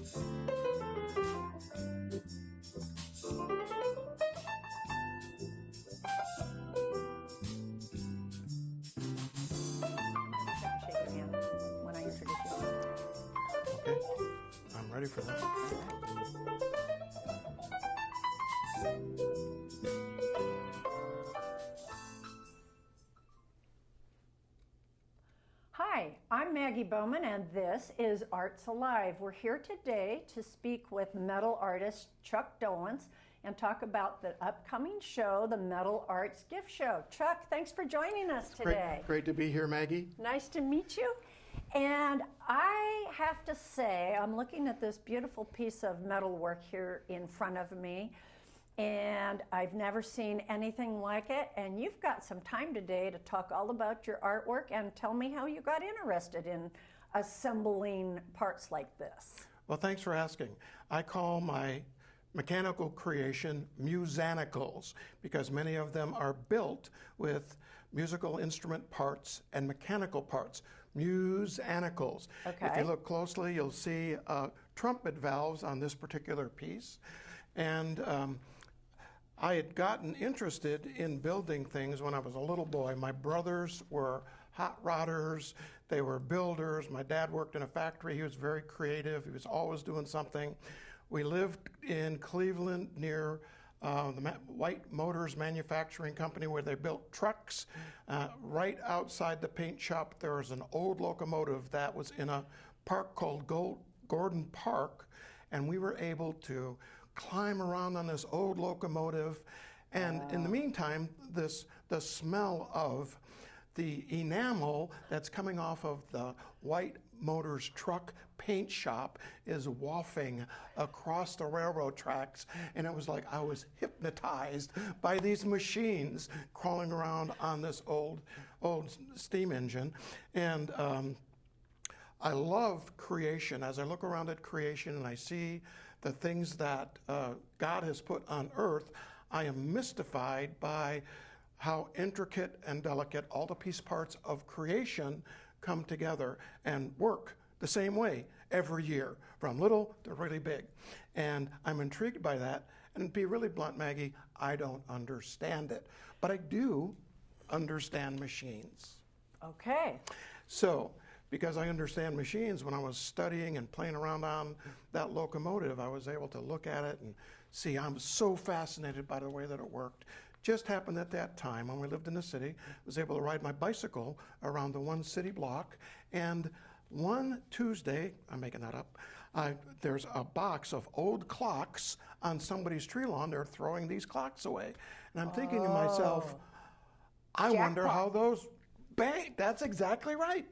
Shake your hand when I introduce you. Okay, I'm ready for that. Hi, I'm Maggie Bowman, and this is Arts Alive. We're here today to speak with metal artist Chuck Dolence and talk about the upcoming show, the Metal Arts Gift Show. Chuck, thanks for joining us today. Great to be here, Maggie. Nice to meet you. And I have to say, I'm looking at this beautiful piece of metalwork here in front of me, and I've never seen anything like it. And you've got some time today to talk all about your artwork and tell me how you got interested in assembling parts like this. Well, thanks for asking. I call my mechanical creation musanicals because many of them are built with musical instrument parts and mechanical parts. Musanicals. Okay. If you look closely, you'll see trumpet valves on this particular piece. And I had gotten interested in building things when I was a little boy. My brothers were hot rodders, they were builders. My dad worked in a factory. He was very creative. He was always doing something. We lived in Cleveland near the White Motors Manufacturing Company where they built trucks. Right outside the paint shop, there was an old locomotive that was in a park called Gordon Park, and we were able to climb around on this old locomotive. And in the meantime, the smell of the enamel that's coming off of the White Motors truck paint shop is wafting across the railroad tracks, and it was like I was hypnotized by these machines crawling around on this old steam engine. And I love creation. As I look around at creation and I see the things that God has put on earth, I am mystified by how intricate and delicate all the piece parts of creation come together and work the same way every year, from little to really big. And I'm intrigued by that. And to be really blunt, Maggie, I don't understand it. But I do understand machines. Okay. So, because I understand machines, when I was studying and playing around on that locomotive, I was able to look at it and see, I'm so fascinated by the way that it worked. Just happened at that time when we lived in the city, I was able to ride my bicycle around the one city block, and one Tuesday, I'm making that up, there's a box of old clocks on somebody's tree lawn. They're throwing these clocks away. And I'm thinking to myself, I wonder how those bang. That's exactly right.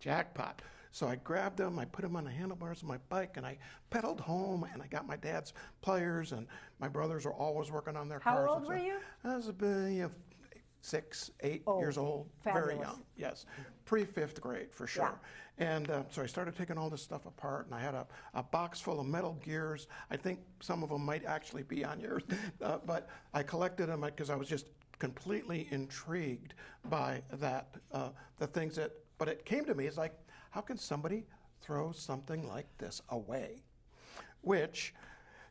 Jackpot. So I grabbed them, I put them on the handlebars of my bike, and I pedaled home, and I got my dad's pliers, and my brothers were always working on their cars. How old were you? I was about 6, 8 years old, fabulous. Very young, yes. Pre-fifth grade, for sure. Yeah. And so I started taking all this stuff apart, and I had a box full of metal gears. I think some of them might actually be on yours, but I collected them because I was just completely intrigued by that, the things that, but it came to me, it's like, how can somebody throw something like this away? Which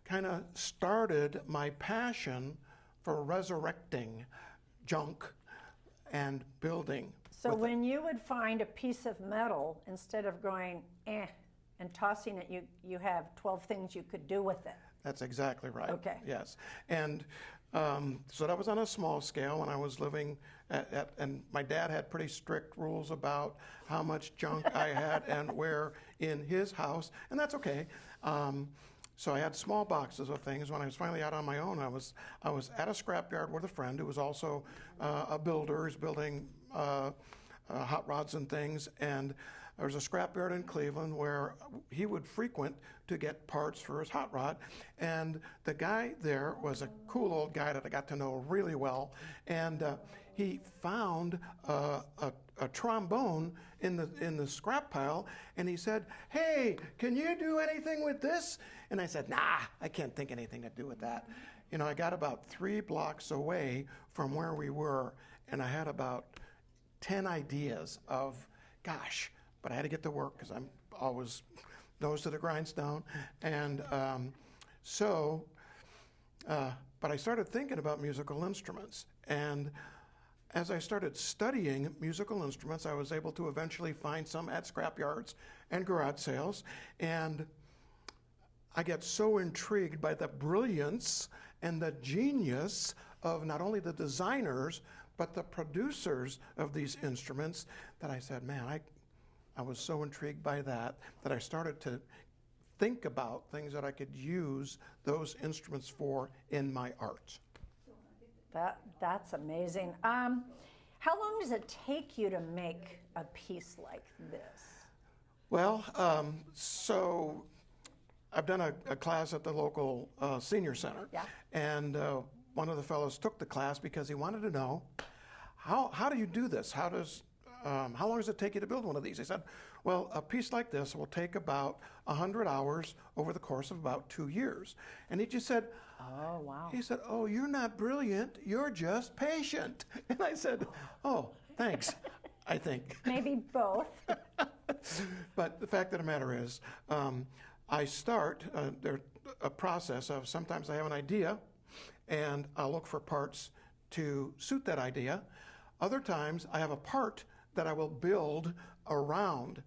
kind of started my passion for resurrecting junk and building. So when you would find a piece of metal, instead of going, and tossing it, you have 12 things you could do with it. That's exactly right. Okay. Yes. And so that was on a small scale when I was living and my dad had pretty strict rules about how much junk I had and where in his house, and that's okay. So I had small boxes of things. When I was finally out on my own, I was at a scrapyard with a friend who was also a builder. He's building hot rods and things, and there was a scrapyard in Cleveland where he would frequent to get parts for his hot rod. And the guy there was a cool old guy that I got to know really well. And he found a trombone in the scrap pile, and he said, "Hey, can you do anything with this?" And I said, "Nah, I can't think anything to do with that." You know, I got about 3 blocks away from where we were, and I had about 10 ideas of, gosh, but I had to get to work because I'm always nose to the grindstone. And but I started thinking about musical instruments. And as I started studying musical instruments, I was able to eventually find some at scrap yards and garage sales. And I get so intrigued by the brilliance and the genius of not only the designers, but the producers of these instruments that I said, man, I was so intrigued by that I started to think about things that I could use those instruments for in my art. That's amazing. How long does it take you to make a piece like this? Well, so I've done a class at the local senior center. Yeah. And one of the fellows took the class because he wanted to know, how do you do this? How long does it take you to build one of these? He said, well, a piece like this will take about 100 hours over the course of about 2 years. And he just said, oh, wow. He said, oh, you're not brilliant, you're just patient. And I said, oh, thanks, I think. Maybe both. But the fact of the matter is, I start a process of sometimes I have an idea and I'll look for parts to suit that idea. Other times I have a part that I will build around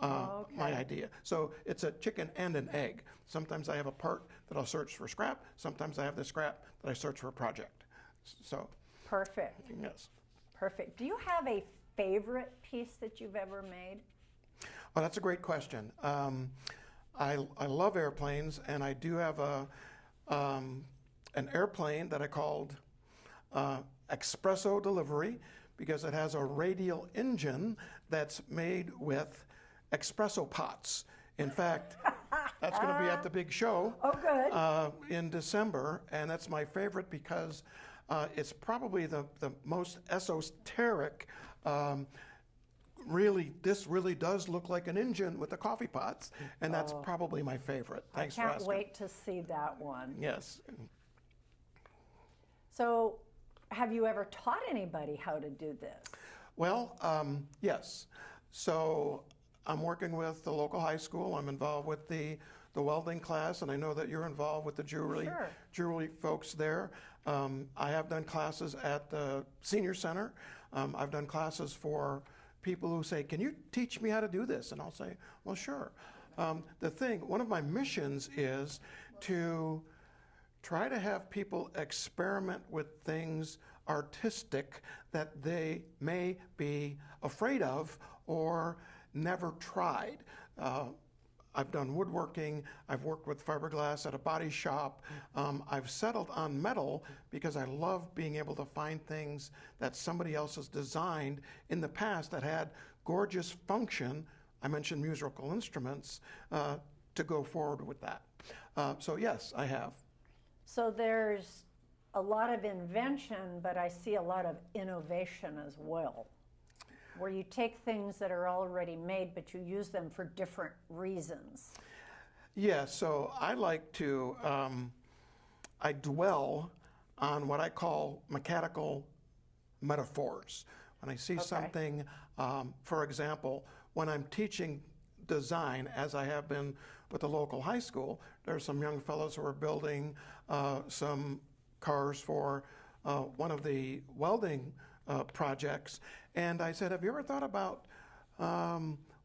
my idea. So it's a chicken and an egg. Sometimes I have a part that I'll search for scrap. Sometimes I have the scrap that I search for a project. So perfect. Yes. Perfect. Do you have a favorite piece that you've ever made? Well, that's a great question. I love airplanes, and I do have an airplane that I called Espresso Delivery because it has a radial engine that's made with espresso pots. In fact, that's going to be at the big show in December, and that's my favorite because it's probably the most esoteric. This really does look like an engine with the coffee pots, and that's probably my favorite. Thanks for asking. I can't wait to see that one. Yes. So, have you ever taught anybody how to do this? Well, yes. So I'm working with the local high school. I'm involved with the welding class, and I know that you're involved with the jewelry folks there. I have done classes at the senior center. I've done classes for people who say, can you teach me how to do this? And I'll say, well, sure. One of my missions is to try to have people experiment with things artistic that they may be afraid of or never tried. I've done woodworking. I've worked with fiberglass at a body shop. I've settled on metal because I love being able to find things that somebody else has designed in the past that had gorgeous function. I mentioned musical instruments to go forward with that. So yes, I have. So there's a lot of invention, but I see a lot of innovation as well, where you take things that are already made, but you use them for different reasons. Yeah, so I like to, I dwell on what I call mechanical metaphors. When I see something, for example, when I'm teaching design, as I have been with the local high school, there's some young fellows who are building some cars for one of the welding projects, and I said, have you ever thought about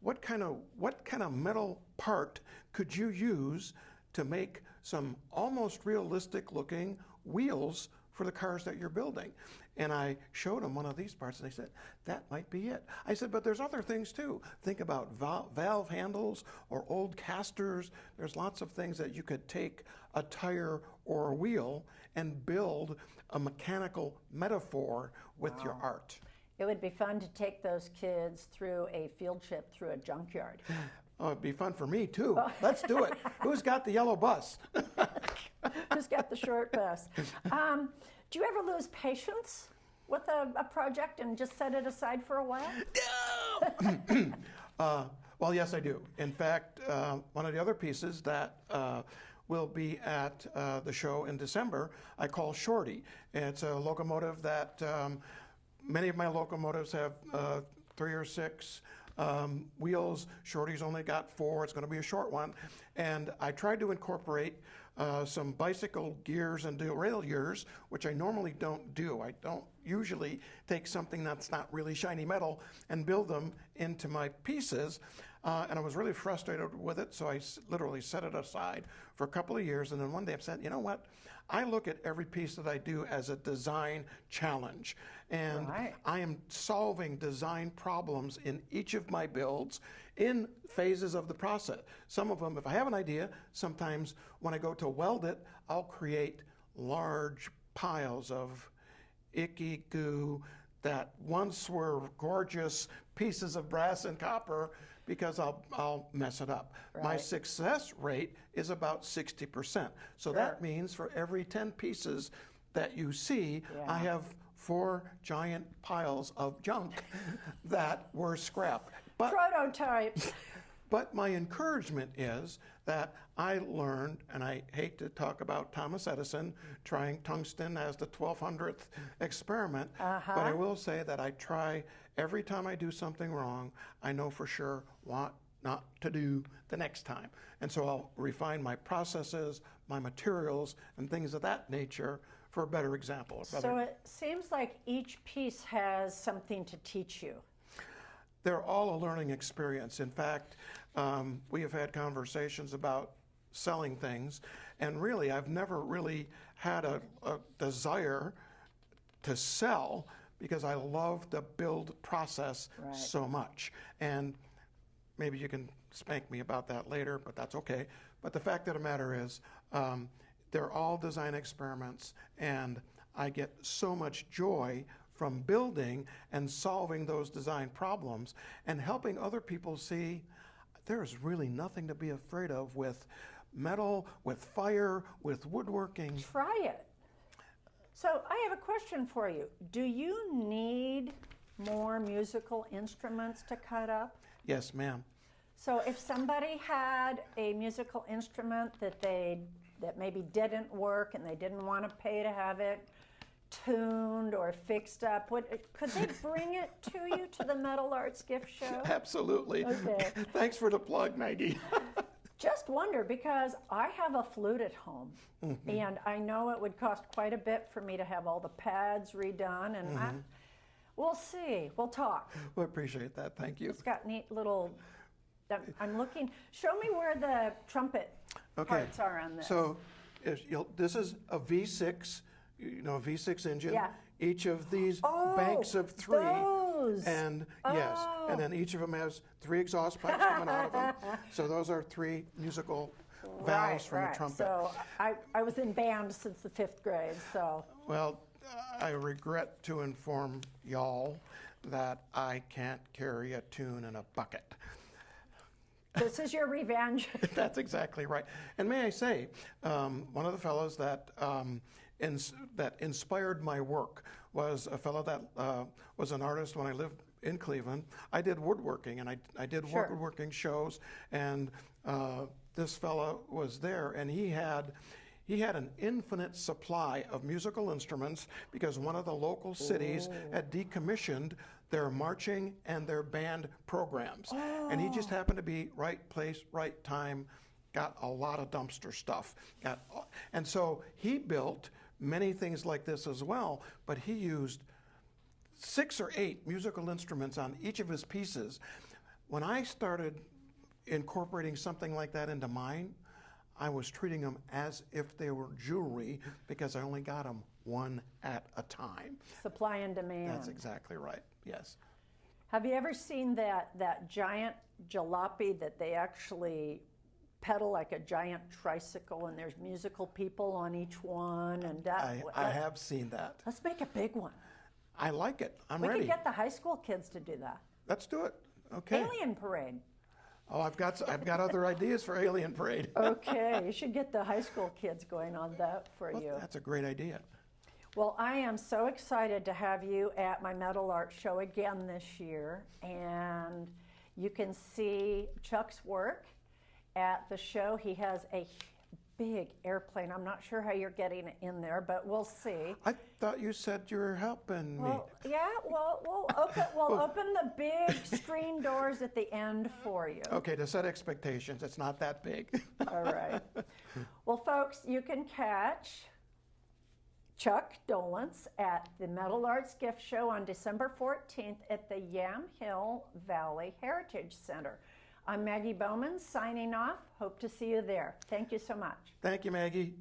what kind of metal part could you use to make some almost realistic looking wheels for the cars that you're building? And I showed them one of these parts, and they said, that might be it. I said, but there's other things too. Think about valve handles or old casters. There's lots of things that you could take a tire or a wheel and build a mechanical metaphor with your art. It would be fun to take those kids through a field trip through a junkyard. Oh, it'd be fun for me too. Let's do it. Who's got the yellow bus? Who's got the short bus? Do you ever lose patience with a project and just set it aside for a while? No! Well, yes, I do. In fact, one of the other pieces that will be at the show in December, I call Shorty. It's a locomotive that many of my locomotives have 3 or 6 wheels. Shorty's only got 4. It's going to be a short one. And I tried to incorporate some bicycle gears and derailleurs, which I normally don't do. I don't usually take something that's not really shiny metal and build them into my pieces. And I was really frustrated with it, so I literally set it aside for a couple of years. And then one day I said, you know what? I look at every piece that I do as a design challenge. And I am solving design problems in each of my builds in phases of the process. Some of them, if I have an idea, sometimes when I go to weld it, I'll create large piles of icky goo that once were gorgeous pieces of brass and copper because I'll mess it up. My success rate is about 60%. So that means for every 10 pieces that you see, I have 4 giant piles of junk that were scrap. Prototypes. But my encouragement is that I learned, and I hate to talk about Thomas Edison trying tungsten as the 1200th experiment, but I will say that I try every time I do something wrong, I know for sure what not to do the next time. And so I'll refine my processes, my materials, and things of that nature for a better example. So it seems like each piece has something to teach you. They're all a learning experience. In fact, we have had conversations about selling things, and really I've never really had a desire to sell because I love the build process so much. And maybe you can spank me about that later, but that's okay. But the fact of the matter is, they're all design experiments, and I get so much joy from building and solving those design problems and helping other people see there's really nothing to be afraid of with metal, with fire, with woodworking. Try it. So I have a question for you. Do you need more musical instruments to cut up? Yes, ma'am. So if somebody had a musical instrument that maybe didn't work and they didn't want to pay to have it tuned or fixed up, could they bring it to you to the Metal Arts Gift Show? Absolutely. Okay. Thanks for the plug, Maggie. Just wonder, because I have a flute at home, and I know it would cost quite a bit for me to have all the pads redone, and we'll see. We'll talk. We appreciate that. Thank you. It's got neat little, I'm looking, show me where the trumpet parts are on this. So this is a V6, a V6 engine. Yeah. Each of these banks of 3. Those. And yes, and then each of them has 3 exhaust pipes coming out of them. So those are 3 musical valves from the trumpet. So I was in band since the 5th grade, so. Well, I regret to inform y'all that I can't carry a tune in a bucket. This is your revenge. That's exactly right. And may I say, one of the fellows that inspired my work was a fellow that was an artist when I lived in Cleveland. I did woodworking, and I did woodworking shows, and this fellow was there, and he had an infinite supply of musical instruments because one of the local cities had decommissioned their marching and their band programs. And he just happened to be right place, right time, got a lot of dumpster stuff. And so he built many things like this as well, but he used 6 or 8 musical instruments on each of his pieces. When I started incorporating something like that into mine, I was treating them as if they were jewelry because I only got them one at a time. Supply and demand. That's exactly right, yes. Have you ever seen that giant jalopy that they actually pedal like a giant tricycle, and there's musical people on each one? And I have seen that. Let's make a big one. I like it. I'm ready. We could get the high school kids to do that. Let's do it. Okay. Alien Parade. Oh, I've got other ideas for Alien Parade. Okay, you should get the high school kids going on that for you. That's a great idea. Well, I am so excited to have you at my Metal Art Show again this year, and you can see Chuck's work at the show. He has a big airplane. I'm not sure how you're getting it in there, but we'll see. I thought you said you were helping me. Well, yeah, well, we'll open the big screen doors at the end for you. Okay, to set expectations, it's not that big. All right. Well, folks, you can catch Chuck Dolence at the Metal Arts Gift Show on December 14th at the Yamhill Valley Heritage Center. I'm Maggie Bowman signing off. Hope to see you there. Thank you so much. Thank you, Maggie.